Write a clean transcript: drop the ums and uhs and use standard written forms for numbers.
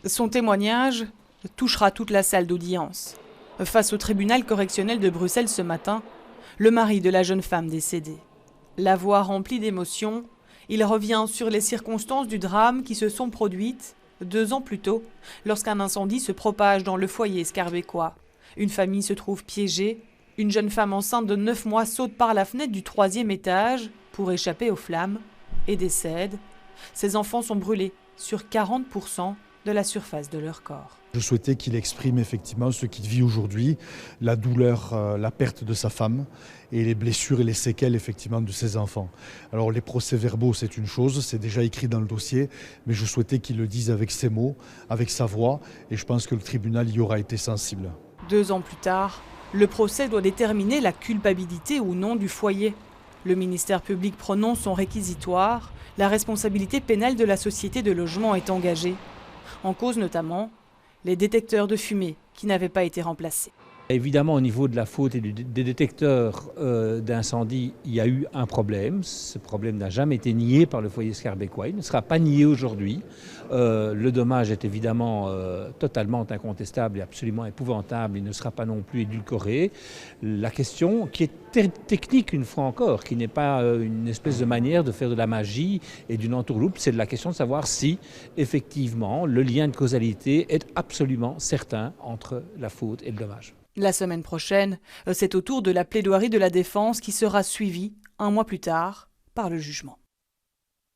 Son témoignage touchera toute la salle d'audience. Face au tribunal correctionnel de Bruxelles ce matin, le mari de la jeune femme décédée. La voix remplie d'émotion, il revient sur les circonstances du drame qui se sont produites 2 ans plus tôt, lorsqu'un incendie se propage dans le foyer scarbecois. Une famille se trouve piégée. Une jeune femme enceinte de 9 mois saute par la fenêtre du 3e étage pour échapper aux flammes et décède. Ses enfants sont brûlés sur 40% de la surface de leur corps. Je souhaitais qu'il exprime effectivement ce qu'il vit aujourd'hui, la douleur, la perte de sa femme et les blessures et les séquelles effectivement de ses enfants. Alors les procès-verbaux c'est une chose, c'est déjà écrit dans le dossier, mais je souhaitais qu'il le dise avec ses mots, avec sa voix, et je pense que le tribunal y aura été sensible. 2 ans plus tard, le procès doit déterminer la culpabilité ou non du foyer. Le ministère public prononce son réquisitoire, la responsabilité pénale de la société de logement est engagée. En cause notamment les détecteurs de fumée qui n'avaient pas été remplacés. Évidemment, au niveau de la faute et des détecteurs d'incendie, il y a eu un problème. Ce problème n'a jamais été nié par le foyer scarbecois. Il ne sera pas nié aujourd'hui. Le dommage est évidemment totalement incontestable et absolument épouvantable. Il ne sera pas non plus édulcoré. La question, qui est technique une fois encore, qui n'est pas une espèce de manière de faire de la magie et d'une entourloupe, c'est la question de savoir si, effectivement, le lien de causalité est absolument certain entre la faute et le dommage. La semaine prochaine, c'est au tour de la plaidoirie de la défense qui sera suivie, 1 mois plus tard, par le jugement.